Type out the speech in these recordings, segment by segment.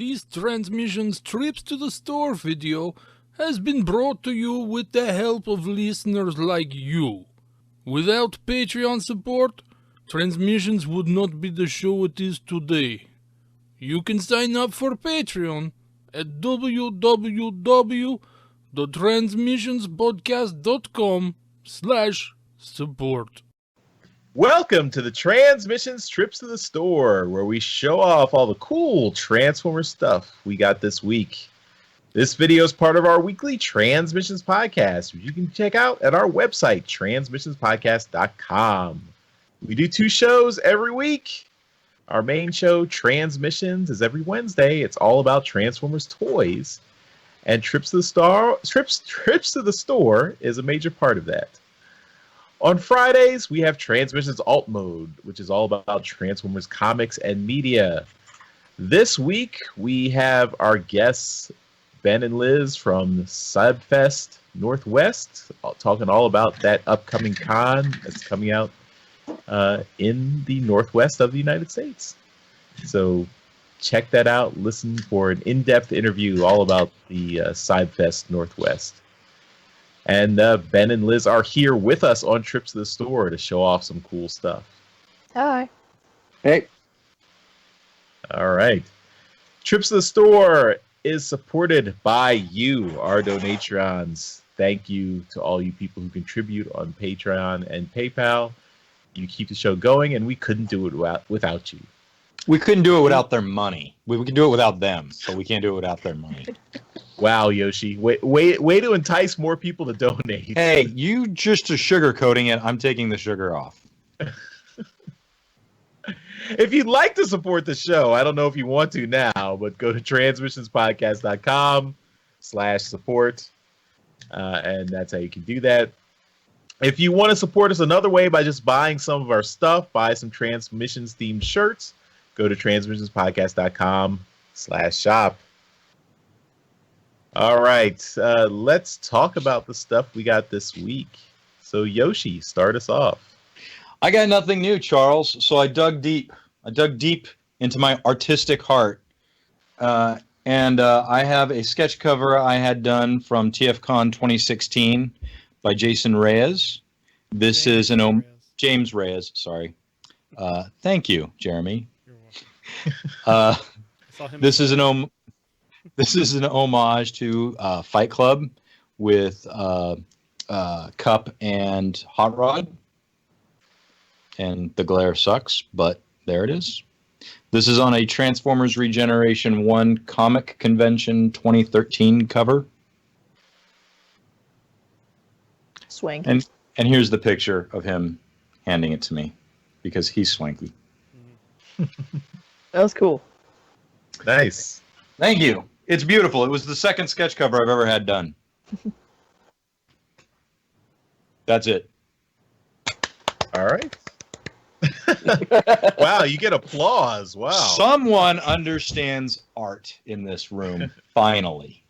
This Transmissions Trips to the Store video has been brought to you with the help of listeners like you. Without Patreon support, Transmissions would not be the show it is today. You can sign up for Patreon at www.transmissionspodcast.com/support. Welcome to the Transmissions Trips to the Store, where we show off all the cool Transformer stuff we got this week. This video is part of our weekly Transmissions podcast, which you can check out at our website, transmissionspodcast.com. We do 2 shows every week. Our main show, Transmissions, is every Wednesday. It's all about Transformers toys. And Trips to the Store is a major part of that. On Fridays, we have Transmissions Alt Mode, which is all about Transformers comics and media. This week, we have our guests, Ben and Liz from Cybfest Northwest, talking all about that upcoming con that's coming out in the Northwest of the United States. So check that out. Listen for an in-depth interview all about the Cybfest Northwest. And Ben and Liz are here with us on Trips to the Store to show off some cool stuff. Hi. Hey. All right. Trips to the Store is supported by you, our donatrons. Thank you to all you people who contribute on Patreon and PayPal. You keep the show going, and we couldn't do it without you. We couldn't do it without their money. We can do it without them, but we can't do it without their money. Wow, Yoshi. Way to entice more people to donate. Hey, you just are sugarcoating it. I'm taking the sugar off. If you'd like to support the show, I don't know if you want to now, but go to transmissionspodcast.com/support, and that's how you can do that. If you want to support us another way by just buying some of our stuff, buy some Transmissions-themed shirts, go to transmissionspodcast.com/shop. All right, let's talk about the stuff we got this week. So, Yoshi, start us off. I got nothing new, Charles, so I dug deep. I dug deep into my artistic heart. And I have a sketch cover I had done from TFCon 2016 by Jason Reyes. This is James Reyes, sorry. Thank you, Jeremy. You're welcome. This is an homage to Fight Club with Cup and Hot Rod. And the glare sucks, but there it is. This is on a Transformers Regeneration 1 Comic Convention 2013 cover. Swanky. And here's the picture of him handing it to me because he's swanky. That was cool. Nice. Thank you. It's beautiful. It was the second sketch cover I've ever had done. That's it. All right. Wow, you get applause. Wow. Someone understands art in this room, finally.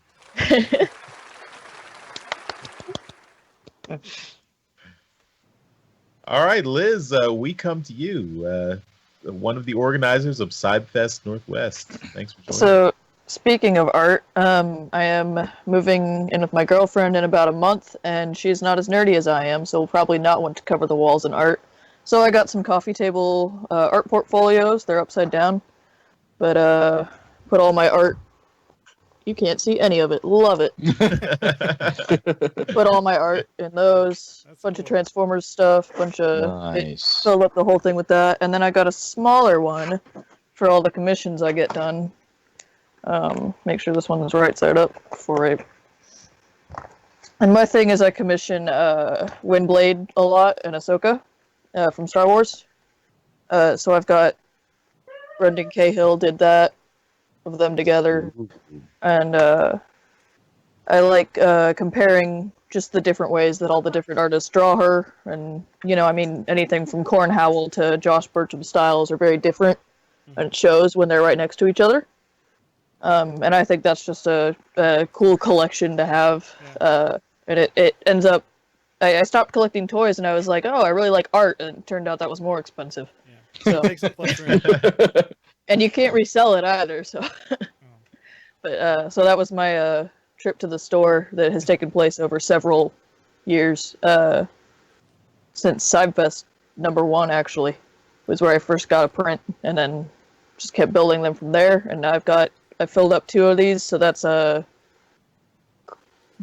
All right, Liz, we come to you, one of the organizers of Cybfest Northwest. Thanks for joining. So, speaking of art, I am moving in with my girlfriend in about a month, and she's not as nerdy as I am, so we'll probably not want to cover the walls in art. So I got some coffee table art portfolios. They're upside down, but put all my art. You can't see any of it. Love it. Put all my art in those. That's bunch of cool. Transformers stuff. Bunch of Nice. filled up the whole thing with that, and then I got a smaller one for all the commissions I get done. Make sure this one is right side up before I. And my thing is I commission Windblade a lot and Ahsoka from Star Wars. So I've got Brendan Cahill did that of them together, and I like comparing just the different ways that all the different artists draw her, and I mean anything from Corn Howell to Josh Burcham's styles are very different, and it shows when they're right next to each other. And I think that's just a cool collection to have. And it ends up, I stopped collecting toys and I was like, oh, I really like art, and it turned out that was more expensive. Yeah. So. It takes up less room. And you can't resell it either, so. But so that was my trip to the store that has taken place over several years since Cybfest #1 actually was where I first got a print, and then just kept building them from there. And now I filled up 2 of these, so that's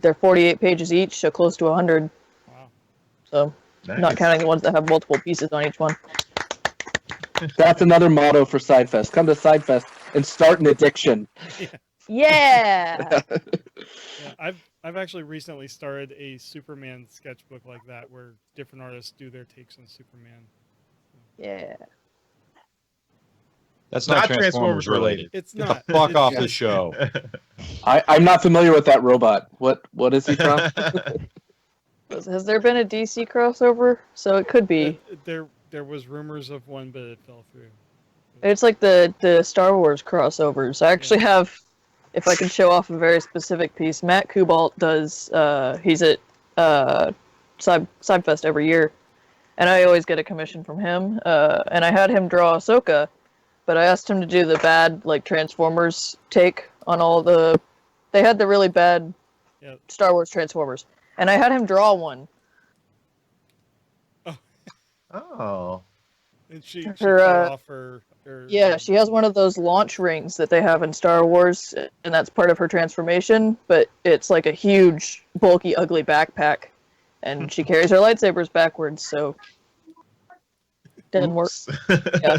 they're 48 pages each, so close to 100. Wow. So Nice. not counting the ones that have multiple pieces on each one. That's another motto for Sidefest. Come to Sidefest and start an addiction. Yeah. Yeah, I've actually recently started a Superman sketchbook like that, where different artists do their takes on Superman. Yeah. That's Not not Transformers Transformers related. related. It's Get not. the fuck It's off the just- show. I'm not familiar with that robot. What is he from? Has there been a DC crossover? So it could be. There was rumors of one, but it fell through. It's like the Star Wars crossovers. I actually have, if I can show off a very specific piece, Matt Cobalt does, he's at Cybfest every year, and I always get a commission from him, and I had him draw Ahsoka, but I asked him to do the bad, like, Transformers take on all they had the really bad Yep. Star Wars Transformers, and I had him draw one. Oh. And she Her, cut off her Yeah, she has one of those launch rings that they have in Star Wars, and that's part of her transformation, but it's like a huge, bulky, ugly backpack, and she carries her lightsabers backwards, so didn't work. Yeah.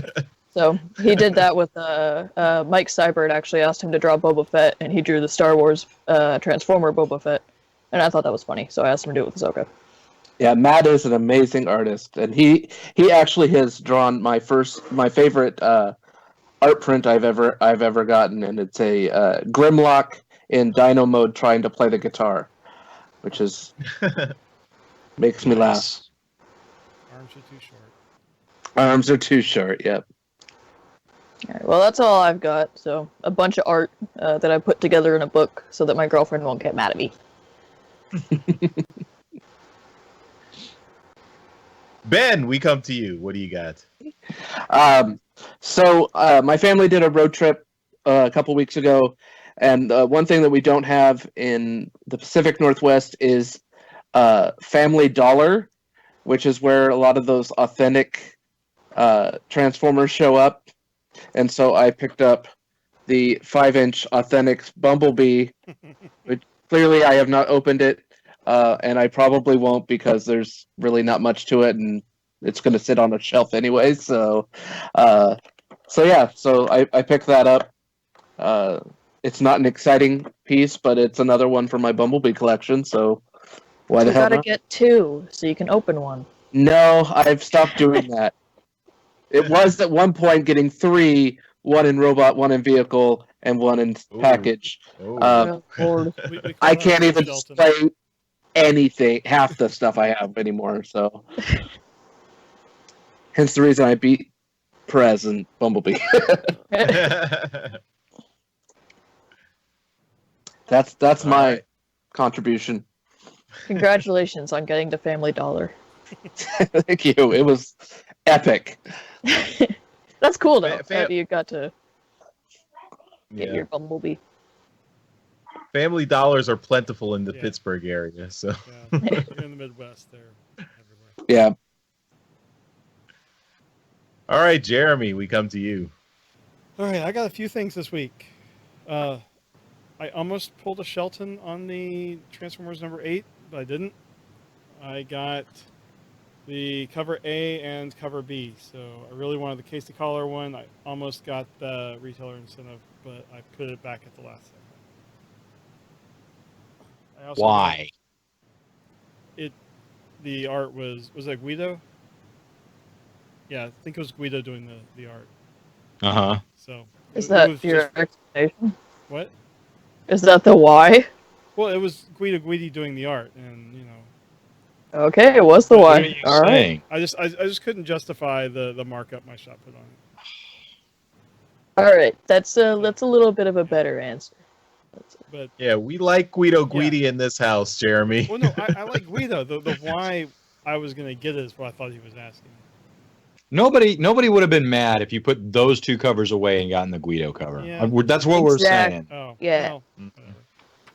So he did that with Mike Seibert actually asked him to draw Boba Fett, and he drew the Star Wars Transformer Boba Fett, and I thought that was funny, so I asked him to do it with Ahsoka. Yeah, Matt is an amazing artist, and he actually has drawn my favorite art print I've ever gotten, and it's a Grimlock in Dino mode trying to play the guitar, which is makes me laugh. arms are too short. Arms are too short. Yep. All right, well, that's all I've got, so a bunch of art that I put together in a book so that my girlfriend won't get mad at me. Ben, we come to you. What do you got? So my family did a road trip a couple weeks ago, and one thing that we don't have in the Pacific Northwest is Family Dollar, which is where a lot of those authentic Transformers show up. And so I picked up the 5-inch authentic Bumblebee, which clearly I have not opened it, and I probably won't because there's really not much to it, and it's going to sit on a shelf anyway. So I picked that up. It's not an exciting piece, but it's another one for my Bumblebee collection. So why the You hell gotta not? get 2 so you can open one. No, I've stopped doing that. It was at one point getting 3, 1 in robot, 1 in vehicle, and 1 in Ooh. package. Oh. Oh, Lord. We call I that can't even Shelton. display anything, half the stuff I have anymore. So, hence the reason I beat Perez and Bumblebee. That's my Alright. contribution. Congratulations on getting to Family Dollar. Thank you. It was epic. That's cool, though, Fa- that you got to get Yeah. your Bumblebee. Family dollars are plentiful in the Yeah. Pittsburgh area, so Yeah, you're in the Midwest, they're everywhere. Yeah. all right, Jeremy, we come to you. All right, I got a few things this week. I almost pulled a Shelton on the Transformers #8, but I didn't. I got the cover A and cover B, so I really wanted the Casey Collar one. I almost got the retailer incentive, but I put it back at the last second. I also Why? the art was that Guido? Yeah, I think it was Guido doing the art. Uh huh. So Is it that was your just- explanation? what? Is that the why? Well, it was Guidi doing the art, and you know, Okay, it was the What why. are you All right. saying? I just couldn't justify the markup my shop put on it. All right, that's a little bit of a better answer. But Yeah, we like Guidi in this house, Jeremy. well, no, I like Guido. The why I was gonna get it is what I thought he was asking. Nobody would have been mad if you put those 2 covers away and gotten the Guido cover. Yeah. That's what we're Exact- saying. Oh, Yeah. Well, whatever.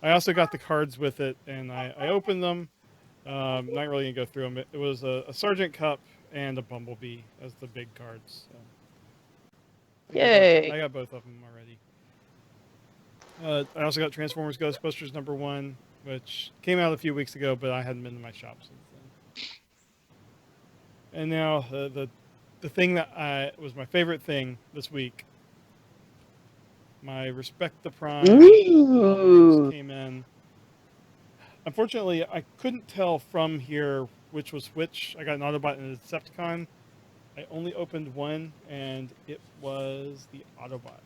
I also got the cards with it, and I opened them. Not really gonna go through them. It was a Sergeant Cup and a Bumblebee as the big cards. So Yay. I got both of them already. I also got Transformers Ghostbusters #1, which came out a few weeks ago, but I hadn't been to my shop since then. And now the thing that was my favorite thing this week, my Respect the Prime Ooh. came in. Unfortunately, I couldn't tell from here which was which. I got an Autobot and a Decepticon. I only opened one, and it was the Autobot.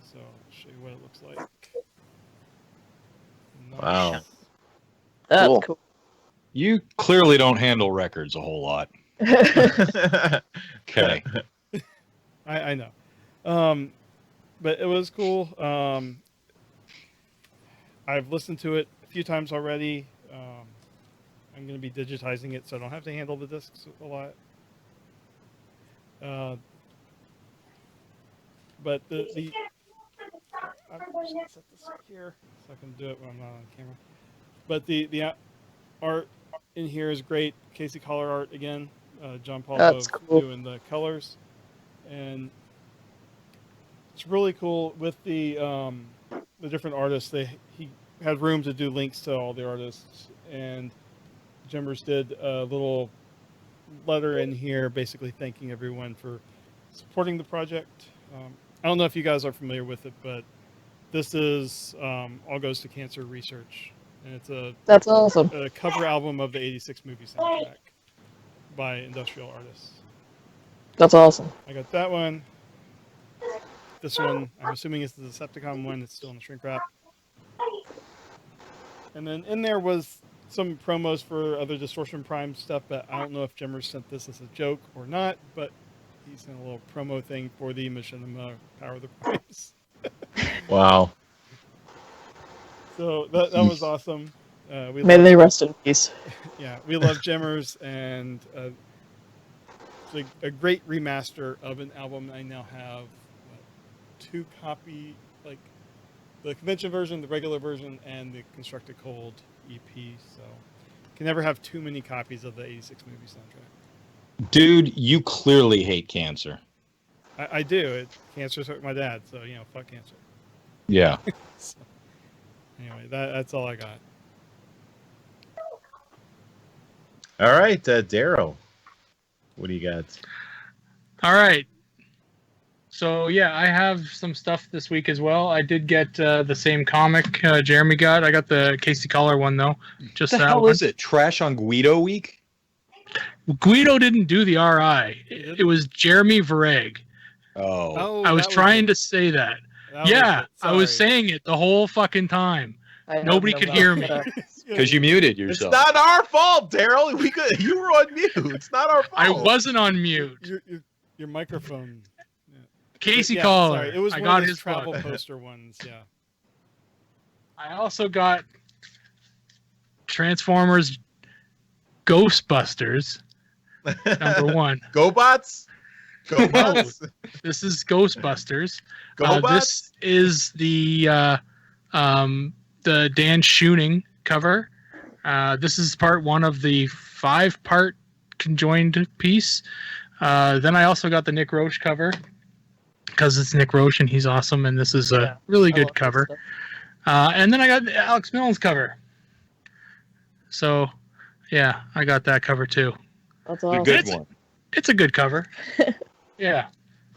So I'll show you what it looks like. Wow. Nice. That's Cool. cool. You clearly don't handle records a whole lot. Okay. I know. But it was cool. I've listened to it a few times already. I'm going to be digitizing it, so I don't have to handle the discs a lot. But the I'm just gonna set this up here so I can do it when I'm not on camera. But the art in here is great. Casey Collar art again. John Paul That's Bove cool. doing the colors, and it's really cool with the different artists. He had room to do links to all the artists, and Jimmers did a little letter in here basically thanking everyone for supporting the project. I don't know if you guys are familiar with it, but this is All Goes to Cancer Research, and it's That's awesome. a cover album of the '86 movie soundtrack by industrial artists. That's awesome. I got that one. This one, I'm assuming it's the Decepticon one. It's still in the shrink wrap. And then in there was some promos for other Distortion Prime stuff, but I don't know if Jimmers sent this as a joke or not, but he sent a little promo thing for the Machinima Power of the Primes. Wow. So that was awesome. May they rest in peace. Yeah, we love Jimmers, and it's a great remaster of an album. I now have 2 copy, like the convention version, the regular version, and the Constructed Cold EP. So can never have too many copies of the '86 movie soundtrack. Dude, you clearly hate cancer. I do. Cancer's hurt my dad, so fuck cancer. Yeah. So, anyway, that's all I got. All right, Darryl. What do you got? All right. So yeah, I have some stuff this week as well. I did get the same comic Jeremy got. I got the Casey Collar one though. Just What the that hell one. is it? Trash on Guido week? Guido didn't do the RI. It was Jeremy Vareg. Oh. I was trying to say that. Yeah, I was Sorry. saying it the whole fucking time. I have Nobody no could doubt hear of me. that. Because you muted It's yourself. not our fault, Darryl. You were on mute. It's not our fault. I wasn't on mute. Your microphone. Casey Yeah, Collar. Sorry. It was I one got of those his travel book. poster ones. Yeah. I also got Transformers Ghostbusters #1. GoBots? GoBots? This is Ghostbusters. GoBots? This is the Dan Schooning cover. This is part 1 of the 5-part conjoined piece. Then I also got the Nick Roche cover because it's Nick Roche and he's awesome, and this is a really I good love this cover. stuff. And then I got the Alex Milne's cover. So, yeah, I got that cover too. That's The awesome. good one. It's a good cover. Yeah.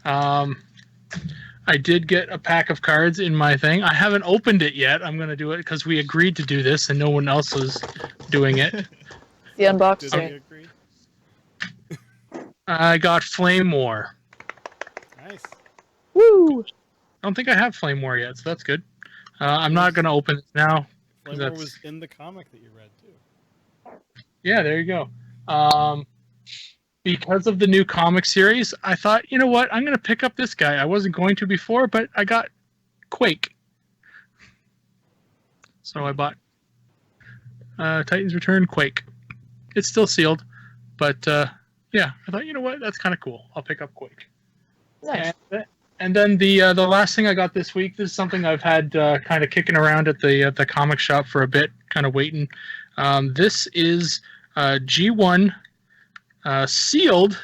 I did get a pack of cards in my thing. I haven't opened it yet. I'm going to do it because we agreed to do this and no one else was doing it. The Did unboxing. they agree? I got Flame War. Nice. Woo! I don't think I have Flame War yet, so that's good. I'm not going to open it now. Flamor That's- was in the comic that you read too. Yeah, there you go. Because of the new comic series, I thought, you know what? I'm going to pick up this guy. I wasn't going to before, but I got Quake. So I bought Titans Return Quake. It's still sealed, but yeah, I thought, you know what? That's kind of cool. I'll pick up Quake. Nice. And then the last thing I got this week, this is something I've had kind of kicking around at the comic shop for a bit, kind of waiting. This is G1 sealed,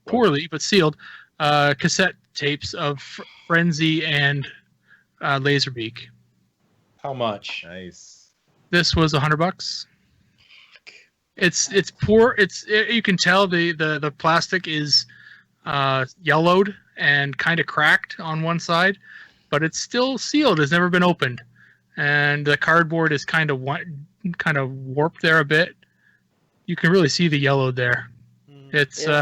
poorly, but sealed, cassette tapes of Frenzy and Laserbeak. How much? Nice. This was $100. It's poor. You can tell the plastic is yellowed and kind of cracked on one side, but it's still sealed. It's never been opened, and the cardboard is kind of warped there a bit. You can really see the yellow there. It's Yeah.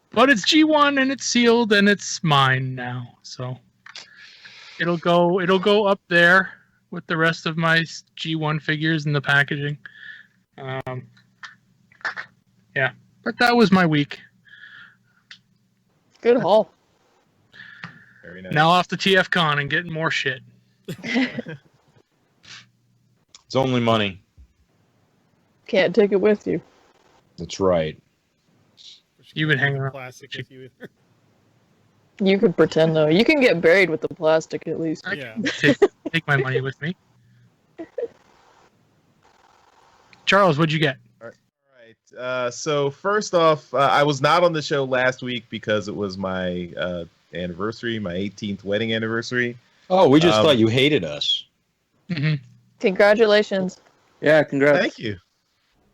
but it's G1 and it's sealed and it's mine now. So it'll go up there with the rest of my G1 figures in the packaging. Yeah, but that was my week. Good haul. Very nice. Now off to TFCon and getting more shit. It's only money. Can't take it with you. That's right. You would hang around. Plastic with you either. You could pretend though. You can get buried with the plastic at least. I Yeah. can take my money with me. Charles, what'd you get? All right. So first off, I was not on the show last week because it was my anniversary, my 18th wedding anniversary. Oh, we just thought you hated us. Mm-hmm. Congratulations. Yeah, congrats. Thank you.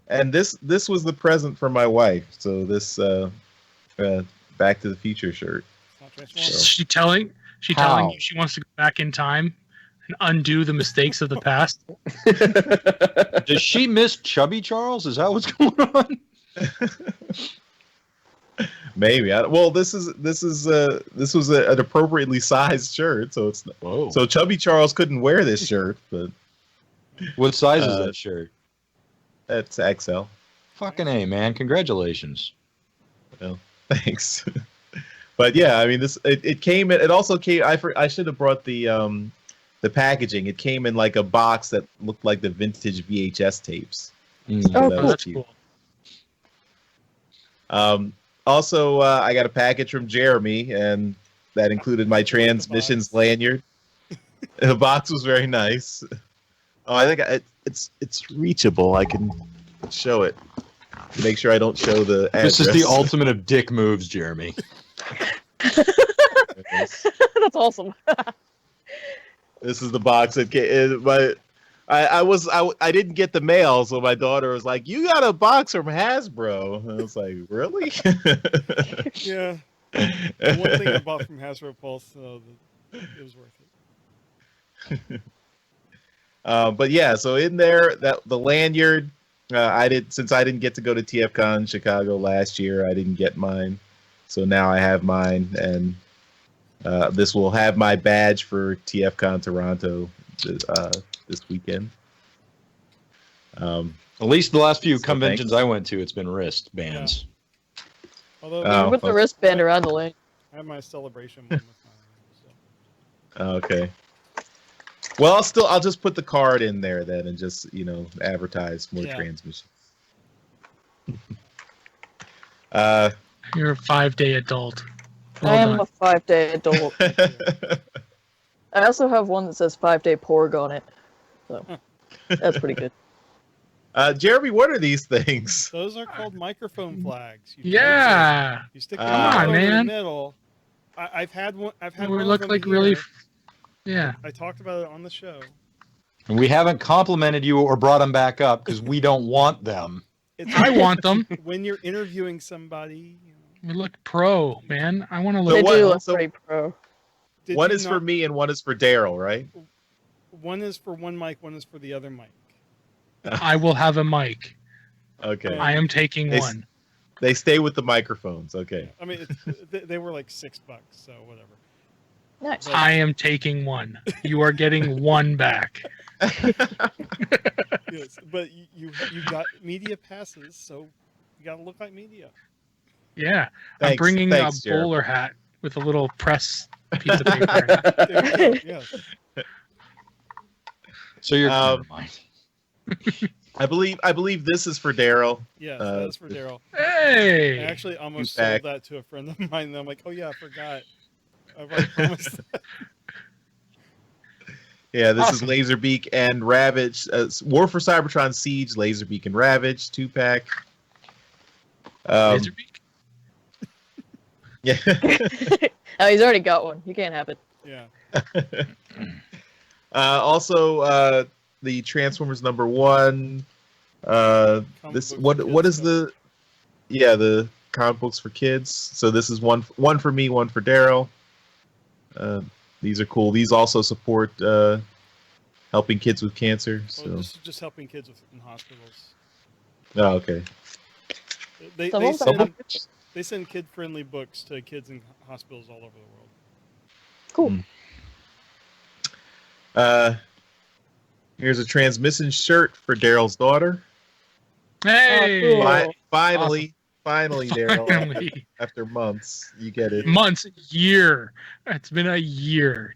And this was the present for my wife. So this Back to the Future shirt. Not Transformers. She telling How? you she wants to go back in time and undo the mistakes of the past. Does she miss Chubby Charles? Is that what's going on? Maybe. Well, this was an appropriately sized shirt, so it's Whoa. so Chubby Charles couldn't wear this shirt, but What size is that shirt? that's XL. Fucking A, man. Congratulations. Well, thanks. But yeah, I mean, it came. It also came. I should have brought the packaging. It came in like a box that looked like the vintage VHS tapes. Oh, that Oh, was that's cute. cool. Also, I got a package from Jeremy, and that included my Transmissions lanyard. The box was very nice. Oh, I think it's reachable. I can show it. Make sure I don't show the address. This is the ultimate of dick moves, Jeremy. That's awesome. This is the box that came. I didn't get the mail, so my daughter was like, "You got a box from Hasbro?" And I was like, "Really?" Yeah. The one thing I bought from Hasbro Pulse, it was worth it. But yeah, so in there, that the lanyard, since I didn't get to go to TFCon Chicago last year, I didn't get mine, so now I have mine, and this will have my badge for TFCon Toronto this weekend. At least the last few So conventions thanks. I went to, it's been wristbands. Although Oh. Put the wristband around the lane. I have my celebration one with my Okay. Well, I'll just put the card in there then, and just advertise more Yeah. transmissions. You're a 5-day adult. Well I am done. a 5-day adult. I also have one that says 5-day porg on it. So that's pretty good. Jeremy, what are these things? Those are called microphone flags. You Yeah. You stick the Come on, microphone in the man. middle. I've had one. I've had We one look of them like here. really. Yeah. I talked about it on the show. And we haven't complimented you or brought them back up because we don't want them. It's I want them. when you're interviewing somebody. We look pro, man. I want to They look. what- do look so- pretty pro. Did One you is for not- me and one is for Darryl, right? One is for one mic. One is for the other mic. I will have a mic. Okay. I am taking They- one. They stay with the microphones. Okay. I mean, they were like $6, so whatever. Nice. I am taking one. You are getting one back. Yes, but you got media passes, so you got to look like media. Yeah. I'm Thanks- bringing thanks, a Jeremy. bowler hat with a little press piece of paper. There you go, yes. So you're Um, never mind. I believe this is for Darryl. Yes, Uh, that's for Darryl. I Hey. actually almost back. sold that to a friend of mine, and I'm like, oh yeah, I forgot. I've already promised. Yeah, this Awesome. is Laserbeak and Ravage. War for Cybertron Siege, Laserbeak and Ravage, 2-pack. Laserbeak? Yeah. Oh, he's already got one. You can't have it. Yeah. Also, the Transformers #1. This Comic book for what kids is the? Yeah, the comic books for kids. So this is one for me, one for Darryl. These are cool. These also support helping kids with cancer. So Well, this is just helping kids in hospitals. oh, okay. They Some of them they send kid-friendly books to kids in hospitals all over the world. Cool. Here's a TransMissions shirt for Daryl's daughter. Hey! Oh, cool. Finally, Darryl. Finally. After months, you get it. Months, year. It's been a year.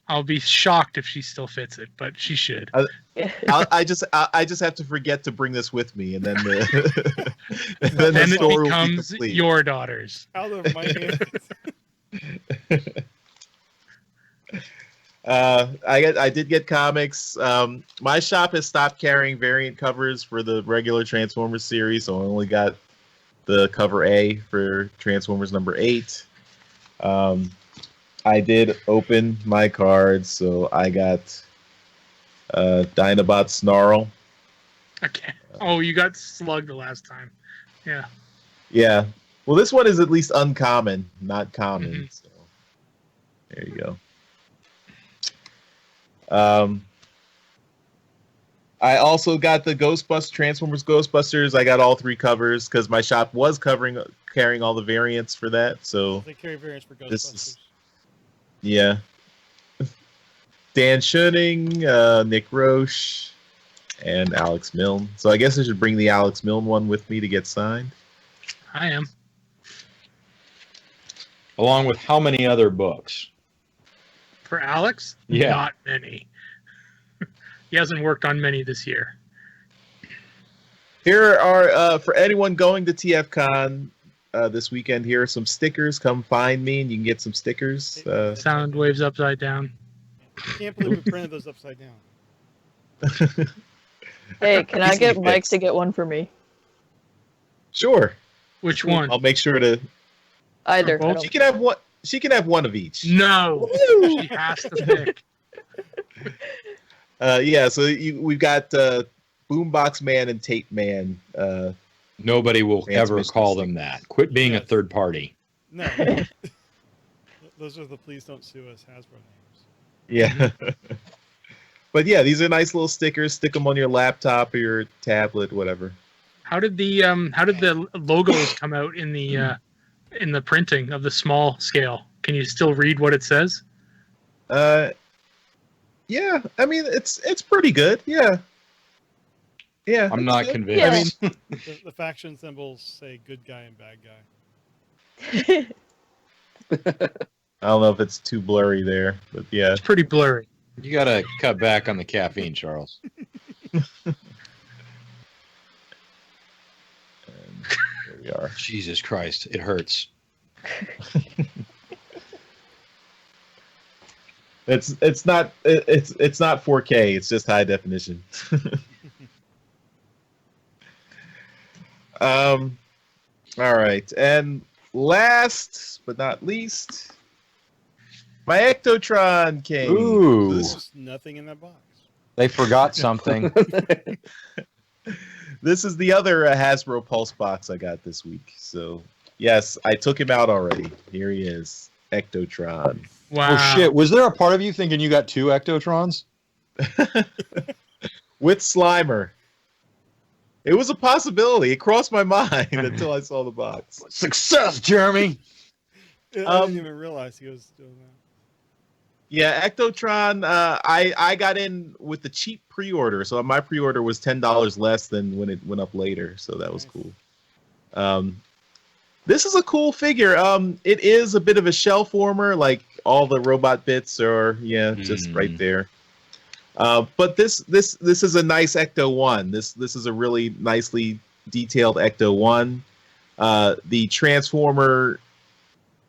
I'll be shocked if she still fits it, but she should. I just have to forget to bring this with me, and then the then Then the it store will be becomes complete. your daughter's. Out of my hands. I did get comics. My shop has stopped carrying variant covers for the regular Transformers series, so I only got the cover A for Transformers #8. I did open my cards, so I got Dinobot Snarl. Okay. Oh, you got slugged the last time. Yeah. Yeah. Well, this one is at least uncommon, not common. Mhm. So there you go. I also got the Transformers Ghostbusters. I got all 3 covers because my shop was carrying all the variants for that. So They carry variants for This Ghostbusters. is- yeah. Dan Schoening, Nick Roche, and Alex Milne. So I guess I should bring the Alex Milne one with me to get signed. I am. Along with how many other books? For Alex? Yeah. Not many. He hasn't worked on many this year. Here are, for anyone going to TFCon this weekend, here are some stickers. Come find me and you can get some stickers. Sound waves upside down. I can't believe we printed those upside down. Hey, can I These get can be Mike fixed. to get one for me? Sure. Which one? I'll make sure to. Either. Both? I She don't- can have one. She can have one of each. No. She has to pick. Yeah. So we've got Boombox Man and Tape Man. Nobody will ever Transmissions. call them that. Quit being a Yes. third party. No. Those are the please don't sue us Hasbro names. Yeah. But yeah, these are nice little stickers. Stick them on your laptop or your tablet, whatever. How did the logos come out in the printing of the small scale? Can you still read what it says? Yeah. I mean, it's pretty good. Yeah. Yeah. I'm it's not good. convinced. The faction symbols say good guy and bad guy. I don't know if it's too blurry there, but yeah. It's pretty blurry. You got to cut back on the caffeine, Charles. And here we are. Jesus Christ, it hurts. It's not 4K. It's just high definition. All right, and last but not least, my Ectotron came. Ooh. There's nothing in that box. They forgot something. This is the other Hasbro Pulse box I got this week. So yes, I took him out already. Here he is, Ectotron. Wow. Oh shit! Was there a part of you thinking you got 2 Ectotrons? With Slimer. It was a possibility. It crossed my mind until I saw the box. Success, Jeremy. I didn't even realize he was doing that. Yeah, Ectotron. I got in with the cheap pre-order, so my pre-order was $10 less than when it went up later. So that was Nice. cool. This is a cool figure. It is a bit of a shell former, like all the robot bits are just right there. But this is a nice Ecto 1. This is a really nicely detailed Ecto 1. The Transformer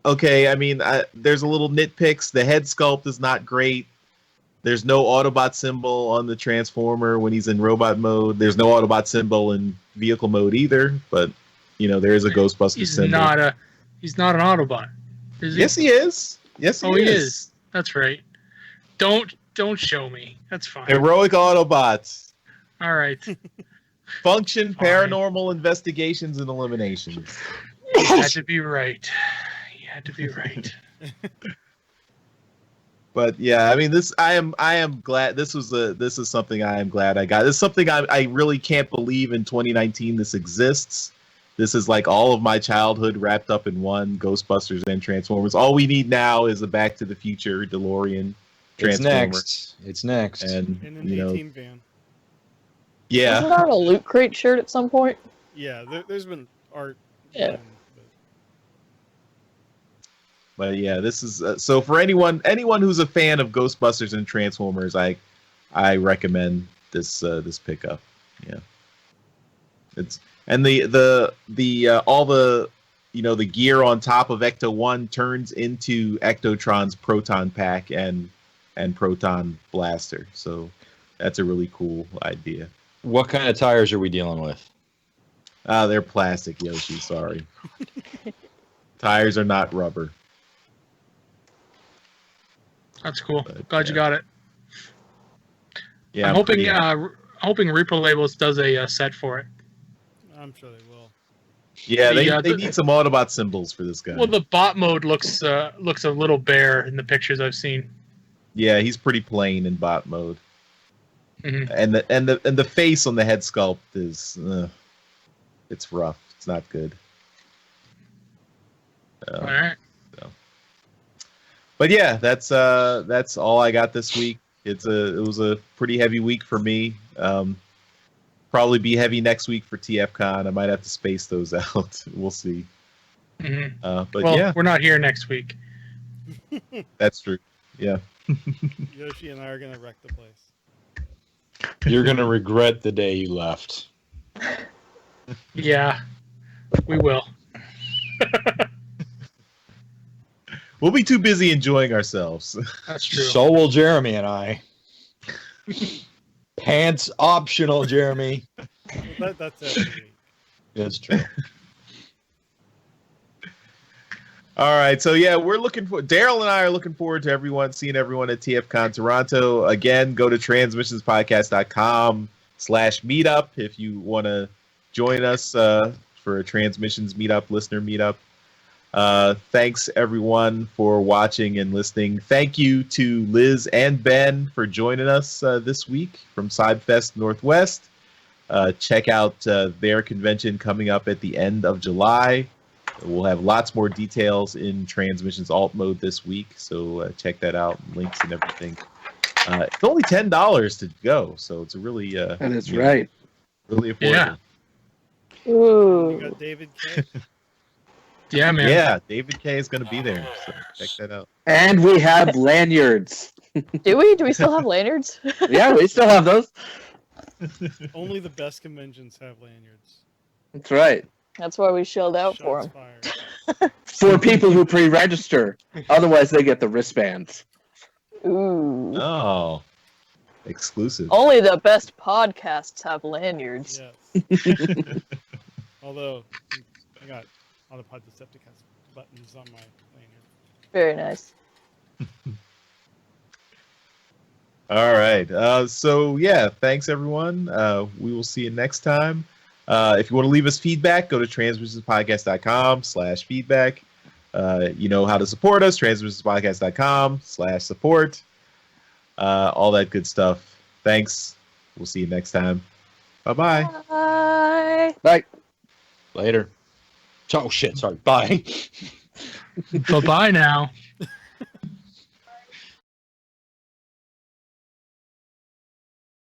okay, I mean, there's a little nitpicks. The head sculpt is not great. There's no Autobot symbol on the Transformer when he's in robot mode. There's no Autobot symbol in vehicle mode either, but there is a Ghostbusters symbol. He's not an Autobot, is he? Yes, he is. Yes, he is. He is. That's right. Don't show me. That's fine. Heroic Autobots. All right. Function, Fine. paranormal investigations, and eliminations. You had to be right. You had to be right. But yeah, I mean, I am glad this is something I am glad I got. This is something I really can't believe in 2019 this exists. This is like all of my childhood wrapped up in one, Ghostbusters and Transformers. All we need now is a Back to the Future DeLorean Transformer. It's next. And In an A-Team van. Yeah. Wasn't that a Loot Crate shirt at some point? Yeah, there's been art. Yeah. done, But yeah, this is so for anyone who's a fan of Ghostbusters and Transformers, I recommend this pickup. Yeah, it's and the all the the gear on top of Ecto 1 turns into Ectotron's proton pack and proton blaster. So that's a really cool idea. What kind of tires are we dealing with? They're plastic, Yoshi. Sorry, tires are not rubber. That's cool. But, Glad you got it. Yeah, I'm pretty happy. hoping Reaper Labels does a set for it. I'm sure they will. Yeah, they the- need some Autobot symbols for this guy. Well, the bot mode looks a little bare in the pictures I've seen. Yeah, he's pretty plain in bot mode. Mhm. And the face on the head sculpt is it's rough. It's not good. All right. But yeah, that's all I got this week. It was a pretty heavy week for me. Probably be heavy next week for TFCon. I might have to space those out. We'll see. Mhm. But Well, yeah, we're not here next week. that's true. Yeah. Yoshi and I are gonna wreck the place. You're gonna regret the day you left. Yeah, we will. We'll be too busy enjoying ourselves. That's true. So will Jeremy and I. Pants optional, Jeremy. Well, that's every week. That's true. All right, so yeah, Darryl and I are looking forward to seeing everyone at TFCon Toronto. Again, go to transmissionspodcast.com/meetup if you want to join us for a Transmissions meetup, listener meetup. Thanks everyone for watching and listening. Thank you to Liz and Ben for joining us this week from Cybfest Northwest. Check out their convention coming up at the end of July. We'll have lots more details in Transmissions Alt Mode this week, so check that out, links and everything. It's only $10 to go, so it's a really That is right. really affordable. Yeah. You Ooh. got David K. Yeah, man. Yeah, David K is going to be there, so check that out. And we have lanyards. Do we? Do we still have lanyards? Yeah, we still have those. Only the best conventions have lanyards. That's right. That's why we shelled out for Shots them. fired. For people who pre-register. Otherwise, they get the wristbands. Ooh. Oh, exclusive. Only the best podcasts have lanyards. Yes. Although I got Autopod Decepticons buttons on my lanyard. Very nice. All right. So yeah, thanks everyone. We will see you next time. If you want to leave us feedback, go to transmissionspodcast.com/feedback. You know how to support us, transmissionspodcast.com/support. All that good stuff. Thanks. We'll see you next time. Bye-bye. Bye. Bye. Later. Oh shit! Sorry. Bye. Bye-bye now.